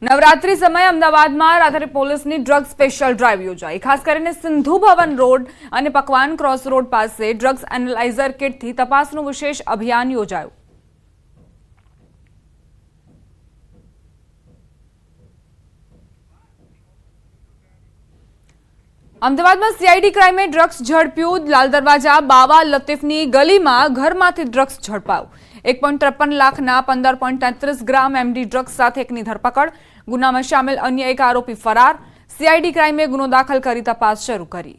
નવરાત્રી સમયે અમદાવાદમાં રાત્રે પોલીસની ડ્રગ સ્પેશિયલ ડ્રાઈવ યોજાઈ। ખાસ કરીને સિંધુ ભવન રોડ અને પકવાન ક્રોસ રોડ પાસે ડ્રગ્સ એનાલાઇઝર કિટથી તપાસનું વિશેષ અભિયાન યોજાયું। અમદાવાદમાં સીઆઈડી ક્રાઇમે ડ્રગ્સ ઝડપ્યું। લાલ દરવાજા બાવા લતીફની ગલીમાં ઘરમાંથી ડ્રગ્સ ઝડપાયું। 1.53 લાખના 15.33 ગ્રામ એમડી ડ્રગ્સ સાથે એકની ધરપકડ। ગુનામાં સામેલ અન્ય એક આરોપી ફરાર। સીઆઈડી ક્રાઇમે ગુનો દાખલ કરી તપાસ શરૂ કરી।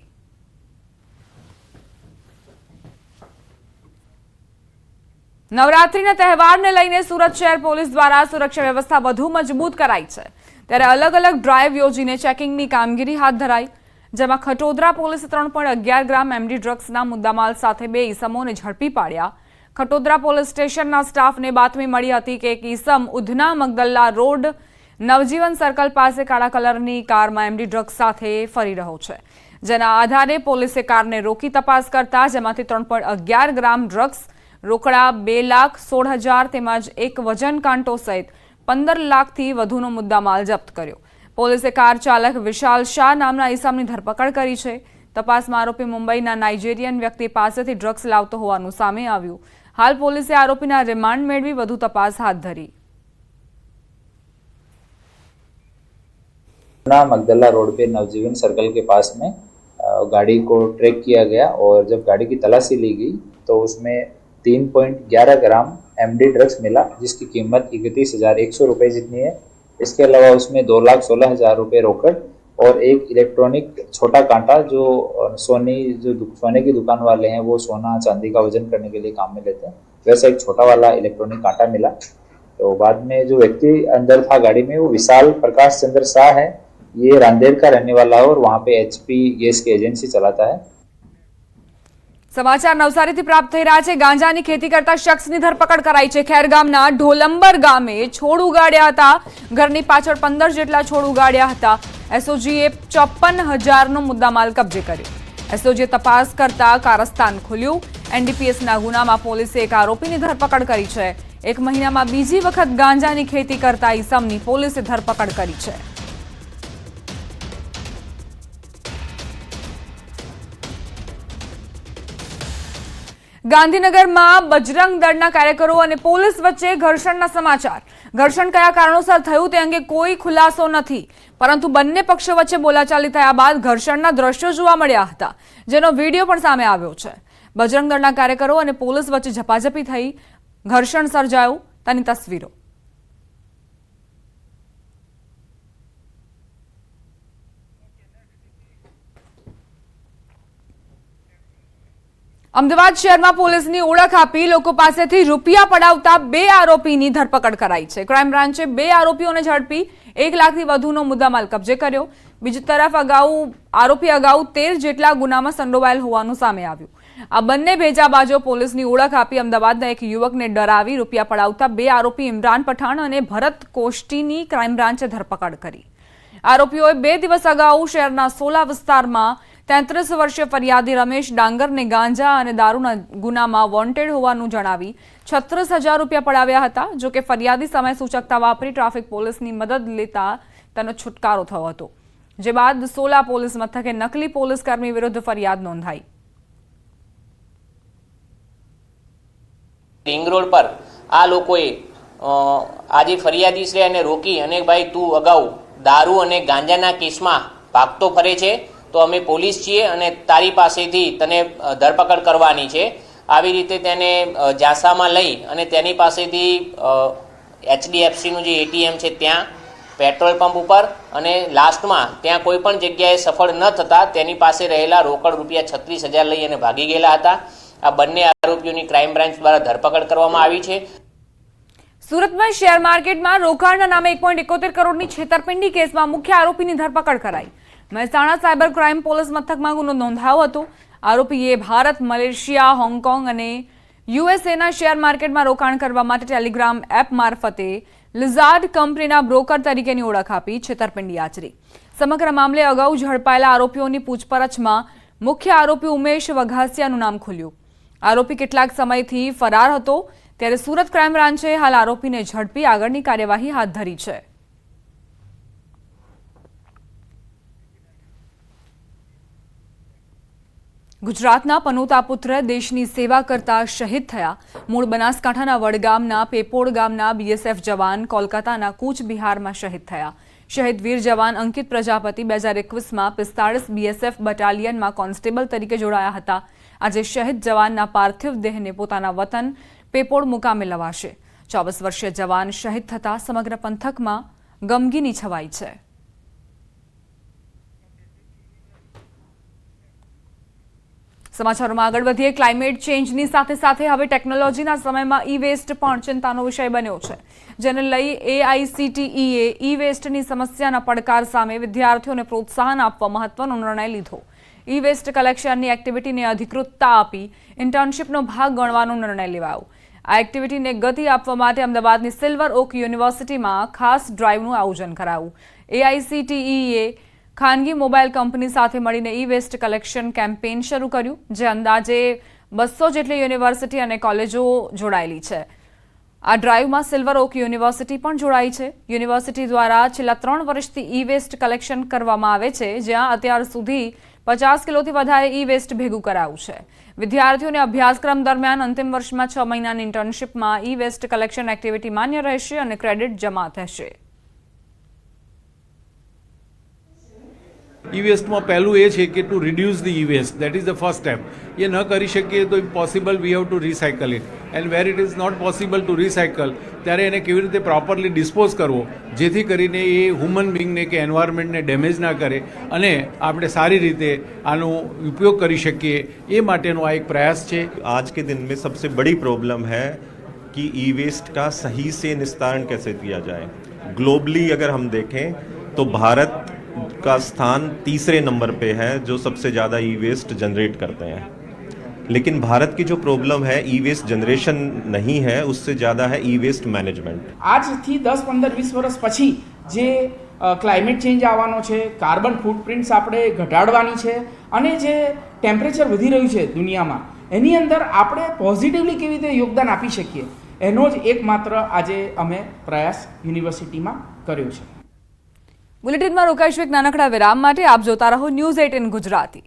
નવરાત્રીના તહેવારને લઈને સુરત શહેર પોલીસ દ્વારા સુરક્ષા વ્યવસ્થા વધુ મજબૂત કરાઈ છે। ત્યારે અલગ અલગ ડ્રાઈવ યોજીને ચેકિંગની કામગીરી હાથ ધરાઈ, જેમાં ખટોદરા પોલીસે 3.11 ગ્રામ એમડી ડ્રગ્સના મુદ્દામાલ સાથે 2 ઈસમોને ઝડપી પાડ્યા। ખટોદરા પોલીસ સ્ટેશનના સ્ટાફને બાતમી મળી હતી કે એક ઈસમ ઉધના મગદલ્લા રોડ નવજીવન સર્કલ પાસે કાળા કલરની કારમાં એમડી ડ્રગ્સ સાથે ફરી રહ્યો છે, જેના આધારે પોલીસે કારને રોકી તપાસ કરતા જેમાંથી 3.11 ગ્રામ ડ્રગ્સ, રોકડા 2,16,000 તેમજ એક વજન કાંટો સહિત 15 લાખથી વધુનો મુદ્દામાલ જપ્ત કર્યો। પોલીસે કાર ચાલક વિશાલ શાહ નામના ઈસમની ધરપકડ કરી છે। તપાસમાં આરોપી મુંબઈના નાઇજીરિયન વ્યક્તિ પાસેથી ડ્રગ્સ લાવતો હોવાનું સામે આવ્યું। हाल पुलिस आरोपी रिमांड मेळवी વધુ तपास हाथ धरी। मगदल्ला रोड पे नवजीवन सर्कल के पास में गाड़ी को ट्रैक किया गया और जब गाड़ी की तलाशी ली गई तो उसमें 3.11 ग्राम एमडी ड्रग्स मिला, जिसकी कीमत 31,100 रुपये जितनी है। इसके अलावा उसमें 2,16,000 रुपये रोकड़ और एक इलेक्ट्रॉनिक छोटा कांटा जो सोने की दुकान वाले हैं वो सोना चांदी का वजन करने के लिए काम में लेते हैं, वैसा एक छोटा वाला इलेक्ट्रॉनिक कांटा मिला। तो बाद में जो व्यक्ति अंदर था गाड़ी में वो विशाल प्रकाश चंद्र शाह है। ये रांदेर का रहने वाला है और वहाँ पे एचपी गैस की एजेंसी चलाता है। समाचार नवसारीથી પ્રાપ્ત થઈ રહ્યા છે। ગાંજાની ખેતી કરતા શખ્સની ધરપકડ કરાઈ છે। ખેરગામના ઢોલંબર ગામે છોડ ઉગાડ્યા હતા। ઘરની પાછળ 15 જેટલા છોડ ઉગાડ્યા હતા। એસઓજીએ 54,000નો મુદ્દામાલ કબજે કર્યો। એસઓજીએ તપાસ કરતા કારસ્તાન ખોલ્યું। એનડીપીએસના ગુનામાં પોલીસે એક આરોપીની ધરપકડ કરી છે। એક મહિનામાં બીજી વખત ગાંજાની ખેતી કરતા ઈસમની પોલીસે ધરપકડ કરી છે। ગાંધીનગરમાં બજરંગ દળના કાર્યકરો અને પોલીસ વચ્ચે ઘર્ષણના સમાચાર। ઘર્ષણ કયા કારણોસર થયું તે અંગે કોઈ ખુલાસો નથી, પરંતુ બંને પક્ષો વચ્ચે બોલાચાલી થયા બાદ ઘર્ષણના દ્રશ્યો જોવા મળ્યા હતા, જેનો વિડીયો પણ સામે આવ્યો છે। બજરંગ દળના કાર્યકરો અને પોલીસ વચ્ચે ઝપાઝપી થઈ, ઘર્ષણ સર્જાયું, તેની તસવીરો। અમદાવાદ શહેરમાં પોલીસની ઓળખ આપી લોકો પાસેથી રૂપિયા પડાવતા 2 આરોપીની ધરપકડ કરાઈ છે। ક્રાઇમ બ્રાન્ચે 2 આરોપીઓને ઝડપી 1 લાખથી વધુનો મુદ્દામાલ કબજે કર્યો। બીજી તરફ આરોપી અગાઉ 13 જેટલા ગુનામાં સંડોવાયેલ હોવાનું સામે આવ્યું। આ બંને ભેજાબાજો પોલીસની ઓળખ આપી અમદાવાદના એક યુવકને ડરાવી રૂપિયા પડાવતા 2 આરોપી ઇમરાન પઠાણ અને ભરત કોષ્ટીની ક્રાઇમ બ્રાન્ચે ધરપકડ કરી। આરોપીઓએ 2 દિવસ અગાઉ શહેરના સોલા વિસ્તારમાં 33 વર્ષીય ફરિયાદી રમેશ ડાંગરને ગાંજા અને દારૂના ગુનામાં વોન્ટેડ હોવાનું જણાવી 36,000 રૂપિયા પડાવ્યા હતા। જો કે ફરિયાદી સમય સૂચકતા વાપરી ટ્રાફિક પોલીસની મદદ લેતા તેનો છુટકારો થયો હતો, જે બાદ સોલા પોલીસ મથકે નકલી પોલીસ કર્મી વિરુદ્ધ ફરિયાદ નોંધાઈ। રિંગ રોડ પર આ લોકોએ આજે ફરિયાદીશ્રીને રોકી અને ભાઈ તું અગાઉ દારૂ અને ગાંજાના કેસમાં ભાગતો ફરે છે, તો અમે પોલીસ છીએ અને તારી પાસેથી તને ધરપકડ કરવાની છે। આવી રીતે તેને જાસામાં લઈ અને તેની પાસેથી એચડીએફસીનું જે એટીએમ છે ત્યાં, પેટ્રોલ પંપ ઉપર અને લાસ્ટમાં ત્યાં કોઈ પણ જગ્યાએ સફળ ન થતાં તેની પાસે રહેલા રોકડ રૂપિયા 36,000 લઈ અને ભાગી ગયેલા હતા। આ બંને આરોપીઓની ક્રાઇમ બ્રાન્ચ દ્વારા ધરપકડ કરવામાં આવી છે। સુરતમાં શેર માર્કેટમાં રોકાણના નામે 1.71 કરોડની છેતરપિંડી કેસમાં મુખ્ય આરોપીની ધરપકડ કરાઈ। મહેસાણા સાયબર ક્રાઇમ પોલીસ મથકમાં ગુનો નોંધાયો હતો। આરોપીએ ભારત, મલેશિયા, હોંગકોંગ અને યુએસએના શેર માર્કેટમાં રોકાણ કરવા માટે ટેલિગ્રામ એપ મારફતે લિઝાર્ડ કંપનીના બ્રોકર તરીકેની ઓળખ આપી છેતરપિંડી આચરી। સમગ્ર મામલે અગાઉ ઝડપાયેલા આરોપીઓની પૂછપરછમાં મુખ્ય આરોપી ઉમેશ વઘાસિયાનું નામ ખુલ્યું। આરોપી કેટલાક સમયથી ફરાર હતો, ત્યારે સુરત ક્રાઇમ બ્રાન્ચે હાલ આરોપીને ઝડપી આગળની કાર્યવાહી હાથ ધરી છે। ગુજરાતના પનોતા પુત્ર દેશની સેવા કરતા શહીદ થયા. મૂળ બનાસકાંઠાના વડગામના પેપોડ ગામના બીએસએફ જવાન કોલકાતાના કૂચ બિહારમાં શહીદ થયા. શહીદ વીર જવાન અંકિત પ્રજાપતિ 2021માં 45 બીએસએફ બટાલિયનમાં કોન્સ્ટેબલ તરીકે જોડાયા હતા. આજે શહીદ જવાનના પાર્થિવ દેહને પોતાના વતન પેપોડ મુકામે લવાશે. 24 વર્ષીય જવાન શહીદ થતા સમગ્ર પંથકમાં ગમગીની છવાઈ છે. સમાચારોમાં આગળ વધીએ. ક્લાઇમેટ ચેન્જની સાથે સાથે હવે ટેકનોલોજીના સમયમાં ઈ વેસ્ટ પણ ચિંતાનો વિષય બન્યો છે, જેને લઈ AICTEએ ઈ વેસ્ટની સમસ્યાના પડકાર સામે વિદ્યાર્થીઓને પ્રોત્સાહન આપવા મહત્વનો નિર્ણય લીધો. ઈ વેસ્ટ કલેક્શનની એક્ટિવિટીને અધિકૃતતા આપી ઇન્ટર્નશીપનો ભાગ ગણવાનો નિર્ણય લેવાયો. આ એક્ટિવિટીને ગતિ આપવા માટે અમદાવાદની સિલ્વર ઓક યુનિવર્સિટીમાં ખાસ ડ્રાઇવનું આયોજન કરાયું. AICTEએ ખાનગી મોબાઈલ કંપની સાથે મળીને ઈ વેસ્ટ કલેક્શન કેમ્પેઇન શરૂ કર્યું, જે અંદાજે 200 જેટલી યુનિવર્સિટી અને કોલેજો જોડાયેલી છે. આ ડ્રાઈવમાં સિલ્વર ઓક યુનિવર્સિટી પણ જોડાઈ છે. યુનિવર્સિટી દ્વારા છેલ્લા 3 વર્ષથી ઈ વેસ્ટ કલેક્શન કરવામાં આવે છે, જ્યાં અત્યાર સુધી 50 કિલોથી વધારે ઈ વેસ્ટ ભેગું કરાયું છે. વિદ્યાર્થીઓને અભ્યાસક્રમ દરમિયાન અંતિમ વર્ષમાં 6 મહિનાની ઇન્ટર્નશીપમાં ઈ વેસ્ટ કલેક્શન એક્ટિવિટી માન્ય રહેશે અને ક્રેડિટ જમા થશે. ઈ વેસ્ટમાં પહેલું એ છે કે to reduce the E waste, that is the first step. એ ન કરી શકીએ તો impossible, we have to recycle it, and where it is not possible to recycle ત્યારે એને કેવી રીતે પ્રોપરલી ડિસ્પોઝ કરવો, જેથી કરીને એ હ્યુમન બિંગને કે એન્વાયરમેન્ટને ડેમેજ ના કરે અને આપણે સારી રીતે આનો ઉપયોગ કરી શકીએ, એ માટેનો આ એક પ્રયાસ છે. आज के दिन में सबसे बड़ी प्रॉब्लम है कि ई वेस्ट का सही से निस्तारण कैसे किया जाए. ग्लोबली अगर हम देखें तो भारत का स्थान तीसरे नंबर पे है जो सबसे ज़्यादा ई वेस्ट जनरेट करते हैं. लेकिन भारत की जो प्रॉब्लम है ई वेस्ट जनरेशन नहीं है, उससे ज़्यादा है ई वेस्ट मैनेजमेंट. આજથી 10, 15, 20 વર્ષ પછી જે ક્લાઇમેટ ચેન્જ આવવાનો છે, કાર્બન ફૂટપ્રિન્ટ્સ આપણે ઘટાડવાની છે અને જે ટેમ્પરેચર વધી રહ્યું છે દુનિયામાં, એની અંદર આપણે પોઝિટિવલી કેવી રીતે યોગદાન આપી શકીએ, એનો જ એકમાત્ર આજે અમે પ્રયાસ યુનિવર્સિટીમાં કર્યો છે. બુલેટિનમાં રોકાઈશું એક નાનકડા વિરામ માટે. આપ જોતા રહો ન્યૂઝ 18 ગુજરાતી.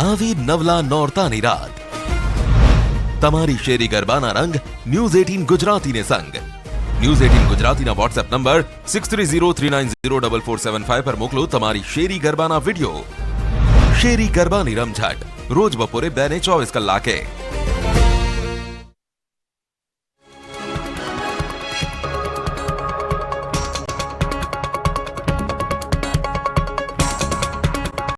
આવી નવલા નોરતાની રાત, તમારી શેરી ગરબાના રંગ ન્યૂઝ 18 ગુજરાતીને સંગ. ન્યૂઝ 18 ગુજરાતીના વોટ્સએપ નંબર 6303904475 પર મોકલો તમારી શેરી ગરબાના વિડીયો. શેરી ગરબાની રમઝટ રોજ બપોરે 2:24 કલાકે.